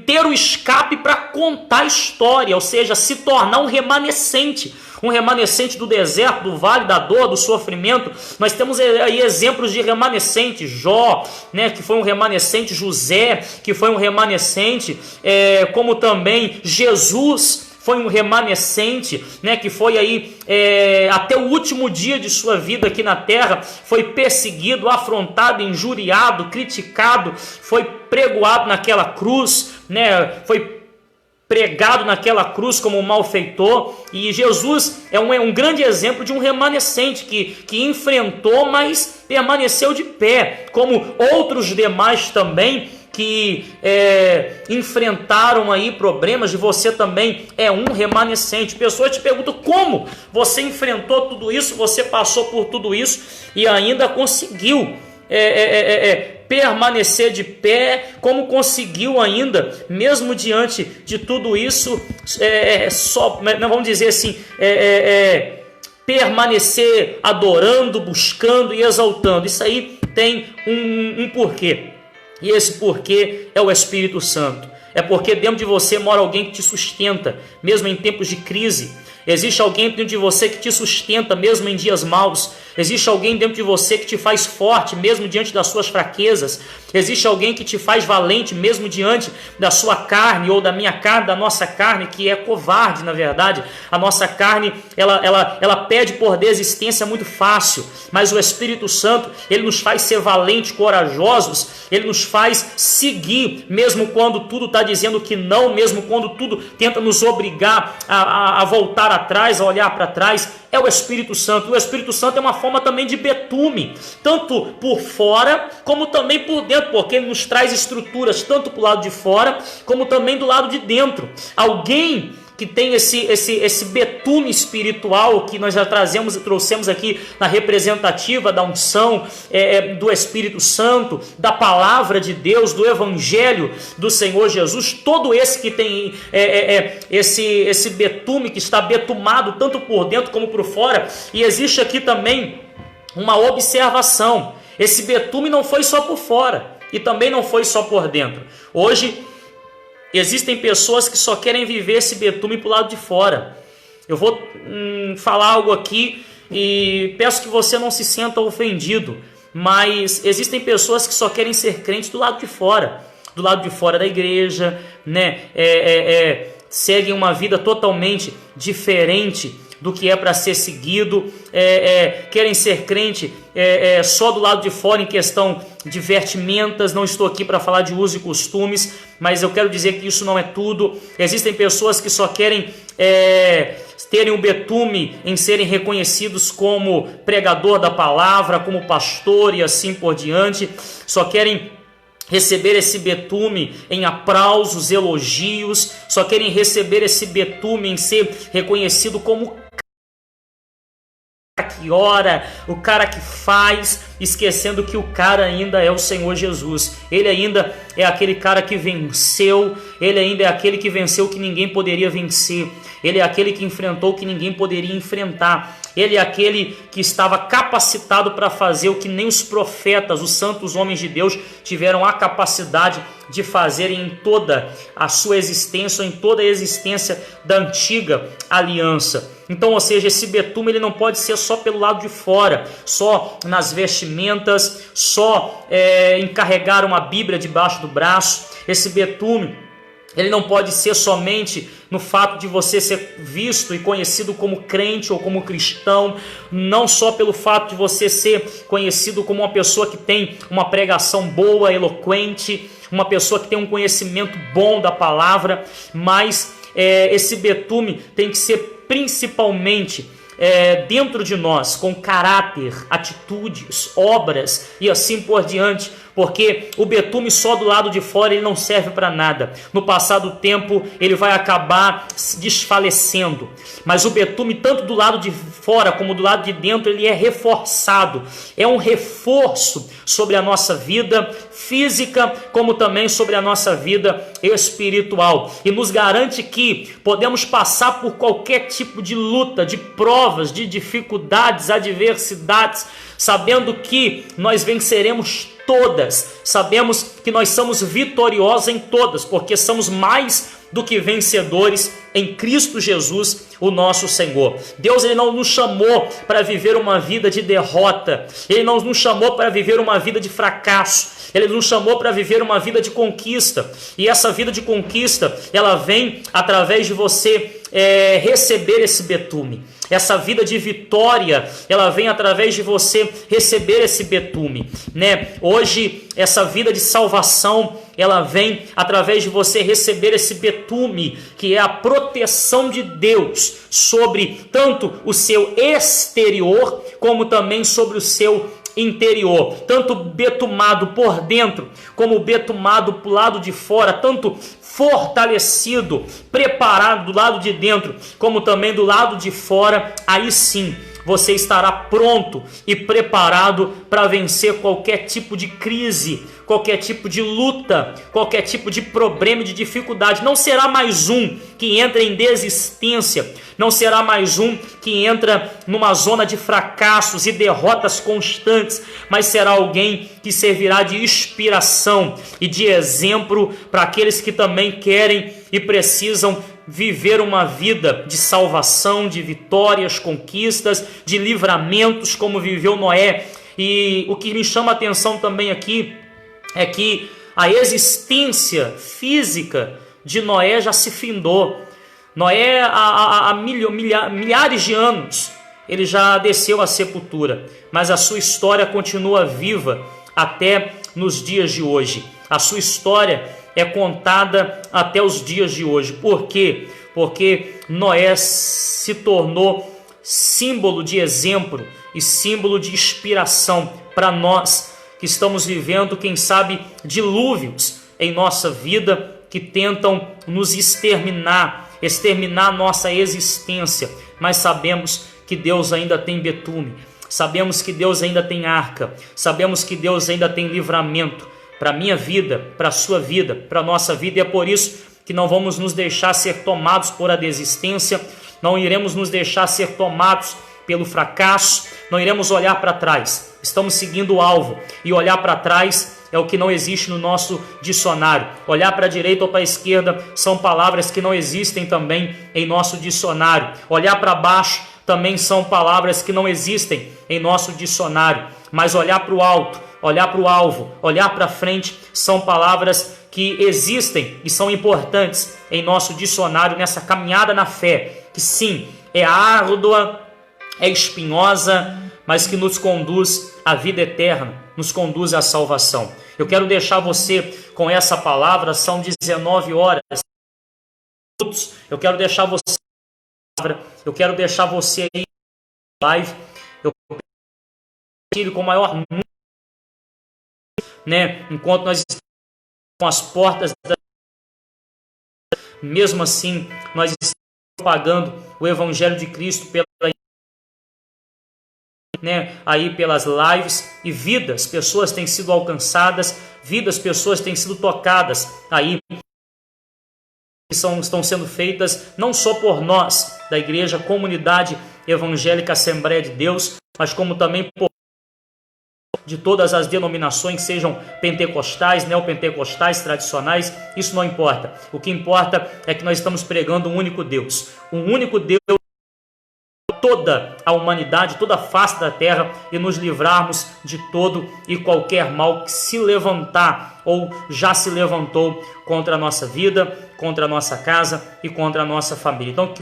[SPEAKER 1] ter o escape para contar a história, ou seja, se tornar um remanescente do deserto, do vale da dor, do sofrimento. Nós temos aí exemplos de remanescentes: Jó, né, que foi um remanescente; José, que foi um remanescente, como também Jesus foi um remanescente, né, que foi aí até o último dia de sua vida aqui na terra, foi perseguido, afrontado, injuriado, criticado, foi pregoado naquela cruz, né, foi pregado naquela cruz como um malfeitor. E Jesus é um grande exemplo de um remanescente que enfrentou, mas permaneceu de pé, como outros demais também que enfrentaram aí problemas. E você também é um remanescente. Pessoas te perguntam: como você enfrentou tudo isso, você passou por tudo isso e ainda conseguiu permanecer de pé? Como conseguiu ainda, mesmo diante de tudo isso, não vamos dizer assim, permanecer adorando, buscando e exaltando? Isso aí tem um porquê, e esse porquê é o Espírito Santo. É porque dentro de você mora alguém que te sustenta, mesmo em tempos de crise. Existe alguém dentro de você que te sustenta mesmo em dias maus. Existe alguém dentro de você que te faz forte mesmo diante das suas fraquezas. Existe alguém que te faz valente mesmo diante da sua carne, ou da minha carne, da nossa carne, que é covarde, na verdade. A nossa carne, ela pede por desistência muito fácil, mas o Espírito Santo, ele nos faz ser valentes, corajosos. Ele nos faz seguir mesmo quando tudo está dizendo que não, mesmo quando tudo tenta nos obrigar a voltar atrás, a olhar para trás. É o Espírito Santo. O Espírito Santo é uma forma também de betume, tanto por fora como também por dentro, porque ele nos traz estruturas tanto para o lado de fora como também do lado de dentro. Alguém que tem esse betume espiritual que nós já trouxemos aqui na representativa da unção do Espírito Santo, da palavra de Deus, do Evangelho do Senhor Jesus. Todo esse que tem esse betume, que está betumado tanto por dentro como por fora. E existe aqui também uma observação: esse betume não foi só por fora e também não foi só por dentro. Hoje existem pessoas que só querem viver esse betume para o lado de fora. Eu vou falar algo aqui e peço que você não se sinta ofendido, mas existem pessoas que só querem ser crentes do lado de fora da igreja, né? Seguem uma vida totalmente diferente do que é para ser seguido, querem ser crente só do lado de fora em questão de vestimentas. Não estou aqui para falar de uso e costumes, mas eu quero dizer que isso não é tudo. Existem pessoas que só querem terem o betume em serem reconhecidos como pregador da palavra, como pastor e assim por diante, só querem receber esse betume em aplausos, elogios, só querem receber esse betume em ser reconhecido como que ora, o cara que faz, esquecendo que o cara ainda é o Senhor Jesus. Ele ainda é aquele cara que venceu, ele ainda é aquele que venceu que ninguém poderia vencer, ele é aquele que enfrentou o que ninguém poderia enfrentar, ele é aquele que estava capacitado para fazer o que nem os profetas, os santos homens de Deus, tiveram a capacidade de fazer em toda a sua existência, em toda a existência da antiga aliança. Então, ou seja, esse betume ele não pode ser só pelo lado de fora, só nas vestimentas, só encarregar uma Bíblia debaixo do braço. Esse betume ele não pode ser somente no fato de você ser visto e conhecido como crente ou como cristão, não só pelo fato de você ser conhecido como uma pessoa que tem uma pregação boa, eloquente, uma pessoa que tem um conhecimento bom da palavra, mas esse betume tem que ser principalmente dentro de nós, com caráter, atitudes, obras e assim por diante, porque o betume só do lado de fora ele não serve para nada. No passar do tempo ele vai acabar desfalecendo, mas o betume tanto do lado de fora como do lado de dentro ele é reforçado, é um reforço sobre a nossa vida física como também sobre a nossa vida espiritual, e nos garante que podemos passar por qualquer tipo de luta, de provas, de dificuldades, adversidades, sabendo que nós venceremos todas, sabemos que nós somos vitoriosos em todas, porque somos mais do que vencedores em Cristo Jesus, o nosso Senhor. Deus ele não nos chamou para viver uma vida de derrota, Ele não nos chamou para viver uma vida de fracasso, Ele nos chamou para viver uma vida de conquista, e essa vida de conquista, ela vem através de você receber esse betume. Essa vida de vitória, ela vem através de você receber esse betume, né? Hoje, essa vida de salvação, ela vem através de você receber esse betume, que é a proteção de Deus sobre tanto o seu exterior, como também sobre o seu interior, tanto betumado por dentro, como betumado para o lado de fora, tanto fortalecido, preparado do lado de dentro, como também do lado de fora. Aí sim, você estará pronto e preparado para vencer qualquer tipo de crise, qualquer tipo de luta, qualquer tipo de problema e de dificuldade. Não será mais um que entra em desistência, não será mais um que entra numa zona de fracassos e derrotas constantes, mas será alguém que servirá de inspiração e de exemplo para aqueles que também querem e precisam viver uma vida de salvação, de vitórias, conquistas, de livramentos, como viveu Noé. E o que me chama a atenção também aqui é que a existência física de Noé já se findou. Noé, há milhares de anos, ele já desceu à sepultura, mas a sua história continua viva até nos dias de hoje. A sua história é contada até os dias de hoje. Por quê? Porque Noé se tornou símbolo de exemplo e símbolo de inspiração para nós que estamos vivendo, quem sabe, dilúvios em nossa vida que tentam nos exterminar nossa existência, mas sabemos que Deus ainda tem betume, sabemos que Deus ainda tem arca, sabemos que Deus ainda tem livramento para a minha vida, para a sua vida, para a nossa vida, e é por isso que não vamos nos deixar ser tomados por a desistência, não iremos nos deixar ser tomados pelo fracasso, não iremos olhar para trás, estamos seguindo o alvo, e olhar para trás é o que não existe no nosso dicionário. Olhar para a direita ou para a esquerda são palavras que não existem também em nosso dicionário. Olhar para baixo também são palavras que não existem em nosso dicionário, mas olhar para o alto, olhar para o alvo, olhar para frente, são palavras que existem e são importantes em nosso dicionário nessa caminhada na fé, que sim, é árdua, é espinhosa, mas que nos conduz à vida eterna, nos conduz à salvação. Eu quero deixar você com essa palavra, são 19 horas. Eu quero deixar você aí live. Eu compartilho com o maior número, né? Enquanto nós estamos com as portas mesmo assim, nós estamos propagando o Evangelho de Cristo aí pelas lives, e vidas, pessoas têm sido alcançadas, pessoas têm sido tocadas aí, estão sendo feitas não só por nós, da Igreja Comunidade Evangélica Assembleia de Deus, mas como também por de todas as denominações, sejam pentecostais, neopentecostais, tradicionais, isso não importa. O que importa é que nós estamos pregando um único Deus, toda a humanidade, toda a face da terra, e nos livrarmos de todo e qualquer mal que se levantar ou já se levantou contra a nossa vida, contra a nossa casa e contra a nossa família. Então, que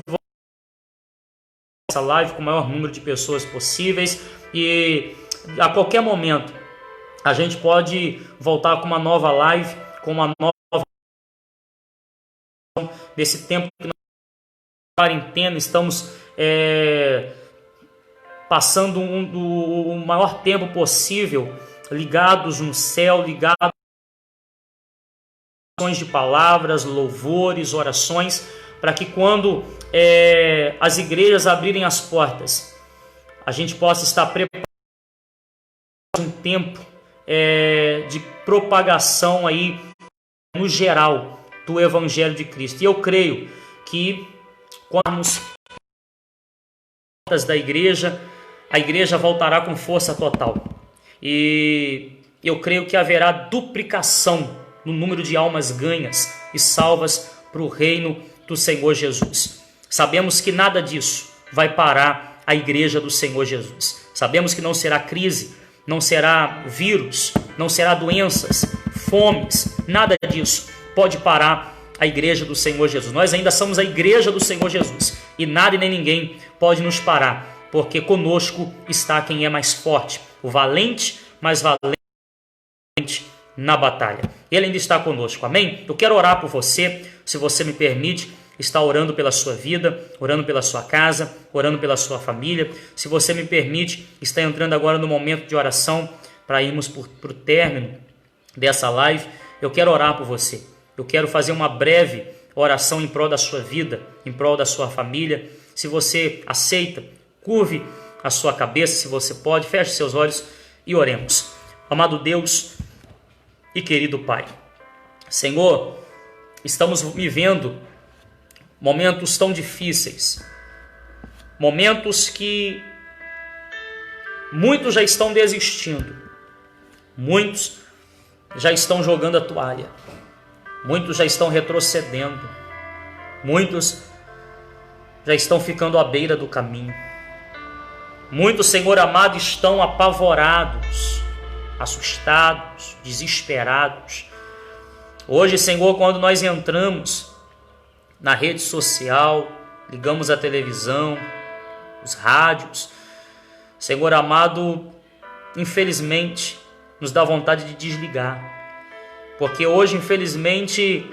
[SPEAKER 1] essa live com o maior número de pessoas possíveis, e a qualquer momento a gente pode voltar com uma nova live, com uma nova desse tempo que nós quarentena, estamos passando o maior tempo possível ligados no céu, ligados de palavras, louvores, orações, para que quando as igrejas abrirem as portas, a gente possa estar preparado para um tempo de propagação aí no geral do Evangelho de Cristo. E eu creio que quando da igreja, a igreja voltará com força total. E eu creio que haverá duplicação no número de almas ganhas e salvas para o reino do Senhor Jesus. Sabemos que nada disso vai parar a igreja do Senhor Jesus. Sabemos que não será crise, não será vírus, não será doenças, fomes, nada disso pode parar a igreja do Senhor Jesus. Nós ainda somos a igreja do Senhor Jesus e nada e nem ninguém pode nos parar, porque conosco está quem é mais forte, o valente, mais valente na batalha. Ele ainda está conosco, amém? Eu quero orar por você, se você me permite, estar orando pela sua vida, orando pela sua casa, orando pela sua família. Se você me permite, está entrando agora no momento de oração para irmos para o término dessa live. Eu quero orar por você. Eu quero fazer uma breve oração em prol da sua vida, em prol da sua família. Se você aceita, curve a sua cabeça, se você pode, feche seus olhos e oremos. Amado Deus e querido Pai, Senhor, estamos vivendo momentos tão difíceis, momentos que muitos já estão desistindo, muitos já estão jogando a toalha, muitos já estão retrocedendo, muitos já estão ficando à beira do caminho. Muitos, Senhor amado, estão apavorados, assustados, desesperados. Hoje, Senhor, quando nós entramos na rede social, ligamos a televisão, os rádios, Senhor amado, infelizmente, nos dá vontade de desligar. Porque hoje, infelizmente,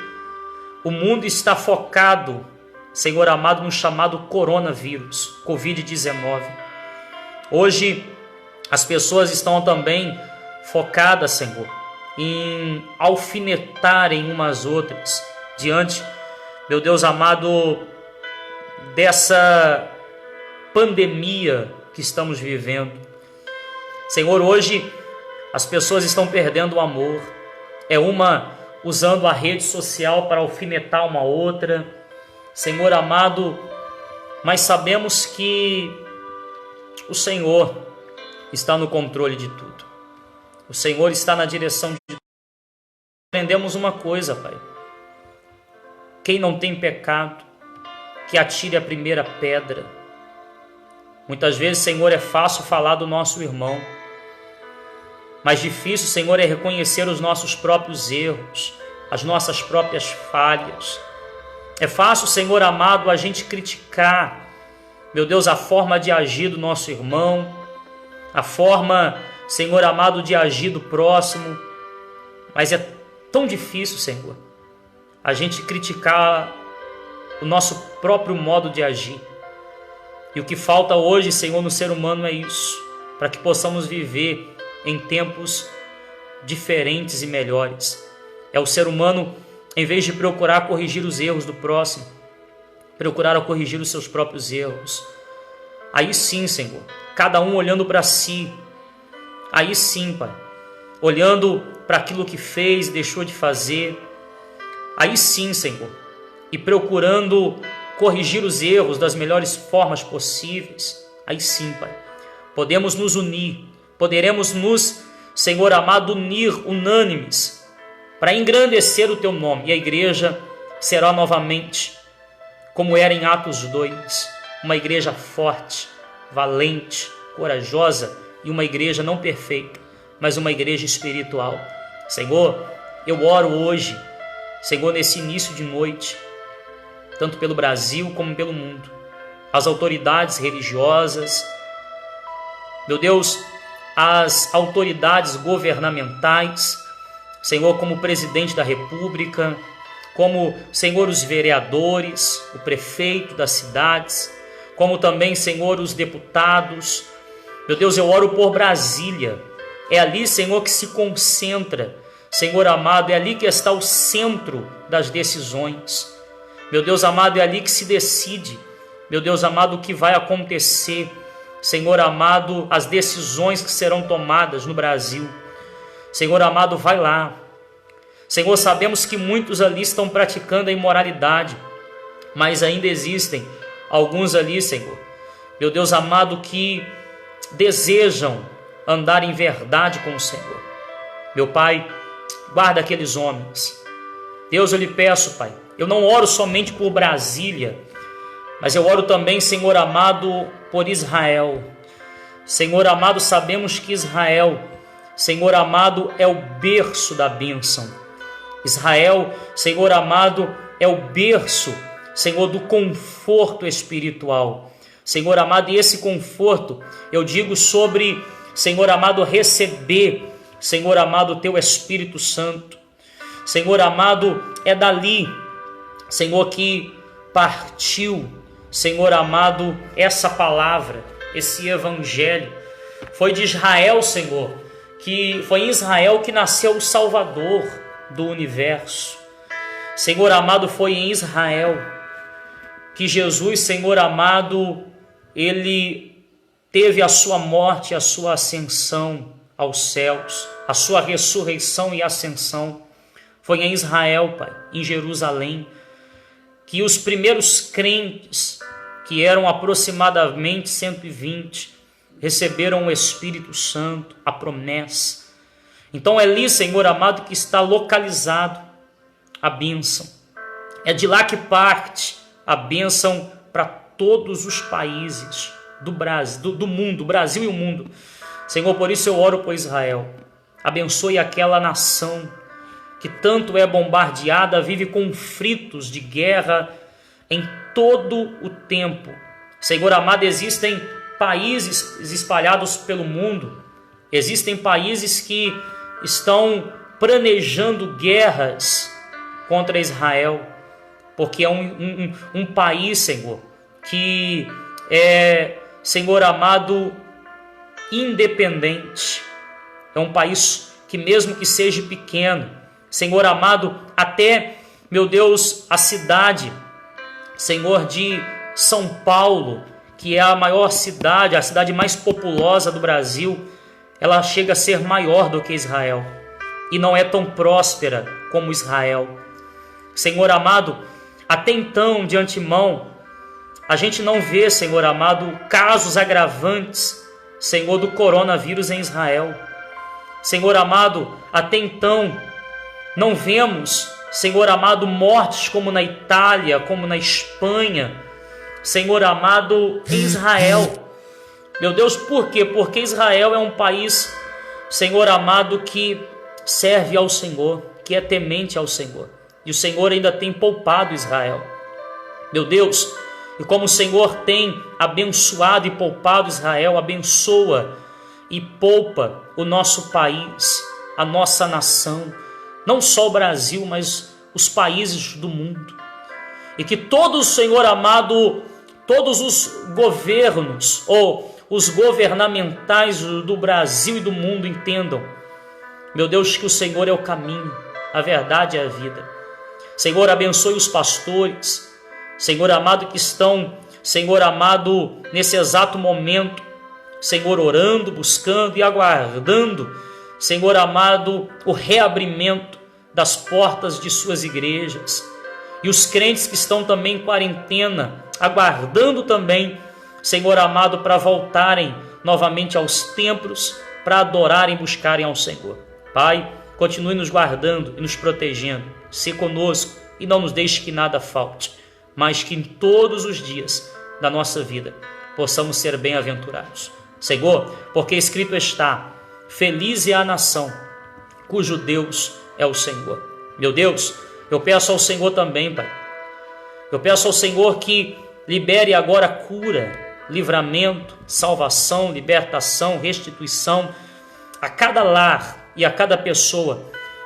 [SPEAKER 1] o mundo está focado, Senhor amado, no chamado coronavírus, Covid-19. Hoje, as pessoas estão também focadas, Senhor, em alfinetarem umas outras, diante, meu Deus amado, dessa pandemia que estamos vivendo. Senhor, hoje as pessoas estão perdendo o amor. É uma usando a rede social para alfinetar uma outra. Senhor amado, mas sabemos que o Senhor está no controle de tudo. O Senhor está na direção de tudo. Aprendemos uma coisa, Pai. Quem não tem pecado, que atire a primeira pedra. Muitas vezes, Senhor, é fácil falar do nosso irmão, mas difícil, Senhor, é reconhecer os nossos próprios erros, as nossas próprias falhas. É fácil, Senhor amado, a gente criticar, meu Deus, a forma de agir do nosso irmão, a forma, Senhor amado, de agir do próximo, mas é tão difícil, Senhor, a gente criticar o nosso próprio modo de agir. E o que falta hoje, Senhor, no ser humano é isso, para que possamos viver em tempos diferentes e melhores. É o ser humano, em vez de procurar corrigir os erros do próximo, procurar corrigir os seus próprios erros. Aí sim, Senhor, cada um olhando para si. Aí sim, Pai, olhando para aquilo que fez, deixou de fazer. Aí sim, Senhor, e procurando corrigir os erros das melhores formas possíveis. Aí sim, Pai, podemos nos unir, poderemos nos, Senhor amado, unir unânimes para engrandecer o Teu nome. E a igreja será novamente, como era em Atos 2, uma igreja forte, valente, corajosa e uma igreja não perfeita, mas uma igreja espiritual. Senhor, eu oro hoje, Senhor, nesse início de noite, tanto pelo Brasil como pelo mundo, as autoridades religiosas, meu Deus, as autoridades governamentais, Senhor, como o presidente da República, como, Senhor, os vereadores, o prefeito das cidades, como também, Senhor, os deputados. Meu Deus, eu oro por Brasília. É ali, Senhor, que se concentra, Senhor amado, é ali que está o centro das decisões. Meu Deus amado, é ali que se decide, meu Deus amado, o que vai acontecer, Senhor amado, as decisões que serão tomadas no Brasil. Senhor amado, vai lá. Senhor, sabemos que muitos ali estão praticando a imoralidade, mas ainda existem alguns ali, Senhor, meu Deus amado, que desejam andar em verdade com o Senhor. Meu Pai, guarda aqueles homens. Deus, eu lhe peço, Pai, eu não oro somente por Brasília, mas eu oro também, Senhor amado, por Israel. Senhor amado, sabemos que Israel, Senhor amado, é o berço da bênção. Israel, Senhor amado, é o berço, Senhor, do conforto espiritual. Senhor amado, e esse conforto, eu digo sobre, Senhor amado, receber, Senhor amado, o Teu Espírito Santo. Senhor amado, é dali, Senhor, que partiu, Senhor amado, essa palavra, esse evangelho. Foi de Israel, Senhor, que foi em Israel que nasceu o Salvador do universo. Senhor amado, foi em Israel que Jesus, Senhor amado, ele teve a sua morte, a sua ascensão aos céus, a sua ressurreição e ascensão. Foi em Israel, Pai, em Jerusalém, que os primeiros crentes, que eram aproximadamente 120, receberam o Espírito Santo, a promessa. Então é ali, Senhor amado, que está localizado a bênção. É de lá que parte a bênção para todos os países do Brasil, do mundo, o Brasil e o mundo. Senhor, por isso eu oro por Israel. Abençoe aquela nação que tanto é bombardeada, vive conflitos de guerra em todo o tempo. Senhor amado, existem países espalhados pelo mundo, existem países que estão planejando guerras contra Israel, porque é um país, Senhor, que é, Senhor amado, independente. É um país que, mesmo que seja pequeno, Senhor amado, até, meu Deus, a cidade, Senhor, de São Paulo, que é a maior cidade, a cidade mais populosa do Brasil, ela chega a ser maior do que Israel e não é tão próspera como Israel. Senhor amado, até então, de antemão, a gente não vê, Senhor amado, casos agravantes, Senhor, do coronavírus em Israel. Senhor amado, até então, não vemos, Senhor amado, mortes como na Itália, como na Espanha, Senhor amado, em Israel. Meu Deus, por quê? Porque Israel é um país, Senhor amado, que serve ao Senhor, que é temente ao Senhor. E o Senhor ainda tem poupado Israel. Meu Deus, e como o Senhor tem abençoado e poupado Israel, abençoa e poupa o nosso país, a nossa nação, não só o Brasil, mas os países do mundo. E que todos, Senhor amado, todos os governos ou os governamentais do Brasil e do mundo entendam, meu Deus, que o Senhor é o caminho, a verdade e a vida. Senhor, abençoe os pastores, Senhor amado, que estão, Senhor amado, nesse exato momento, Senhor, orando, buscando e aguardando, Senhor amado, o reabrimento das portas de suas igrejas. E os crentes que estão também em quarentena, aguardando também, Senhor amado, para voltarem novamente aos templos, para adorarem e buscarem ao Senhor. Pai, continue nos guardando e nos protegendo. Se conosco e não nos deixe que nada falte, mas que em todos os dias da nossa vida possamos ser bem-aventurados. Senhor, porque escrito está, feliz é a nação cujo Deus é o Senhor. Meu Deus, eu peço ao Senhor também, Pai. Eu peço ao Senhor que libere agora cura, livramento, salvação, libertação, restituição a cada lar e a cada pessoa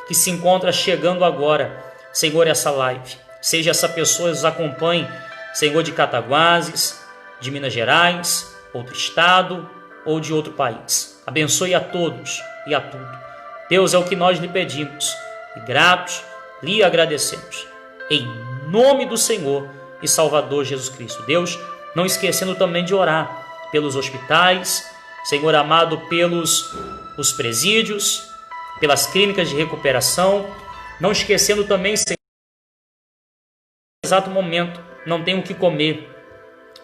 [SPEAKER 1] que se encontra chegando agora, Senhor, essa live. Seja essa pessoa que nos acompanhe, Senhor, de Cataguases, de Minas Gerais, outro estado ou de outro país. Abençoe a todos e a tudo. Deus, é o que nós lhe pedimos e gratos lhe agradecemos. Em nome do Senhor e Salvador Jesus Cristo. Deus, não esquecendo também de orar pelos hospitais, Senhor amado, pelos os presídios, pelas clínicas de recuperação, não esquecendo também, Senhor, no exato momento não tem o que comer,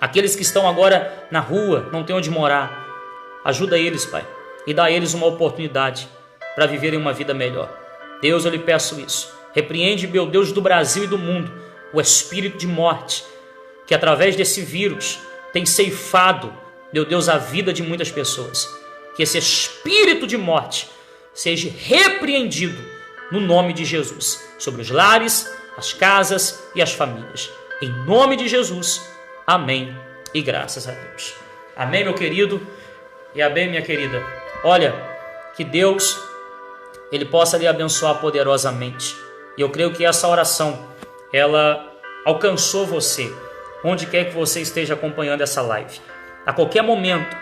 [SPEAKER 1] aqueles que estão agora na rua, não tem onde morar, ajuda eles, Pai, e dá a eles uma oportunidade para viverem uma vida melhor. Deus, eu lhe peço isso. Repreende, meu Deus, do Brasil e do mundo, o espírito de morte, que através desse vírus tem ceifado, meu Deus, a vida de muitas pessoas. Que esse espírito de morte seja repreendido no nome de Jesus, sobre os lares, as casas e as famílias. Em nome de Jesus, amém e graças a Deus. Amém, meu querido, e amém, minha querida. Olha, que Deus, Ele possa lhe abençoar poderosamente. E eu creio que essa oração, ela alcançou você, onde quer que você esteja acompanhando essa live. A qualquer momento,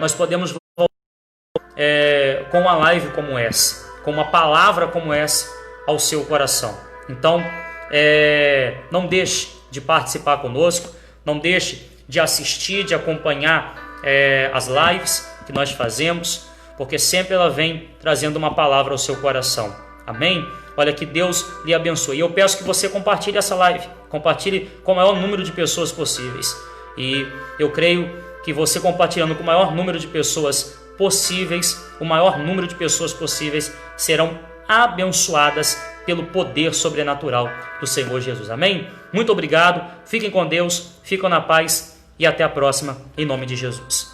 [SPEAKER 1] nós podemos voltar com uma live como essa, com uma palavra como essa ao seu coração. Então, não deixe de participar conosco, não deixe de assistir, de acompanhar as lives que nós fazemos, porque sempre ela vem trazendo uma palavra ao seu coração. Amém? Olha, que Deus lhe abençoe. E eu peço que você compartilhe essa live, compartilhe com o maior número de pessoas possíveis. E eu creio que você compartilhando com o maior número de pessoas possíveis, o maior número de pessoas possíveis serão abençoadas pelo poder sobrenatural do Senhor Jesus. Amém? Muito obrigado, fiquem com Deus, fiquem na paz e até a próxima, em nome de Jesus.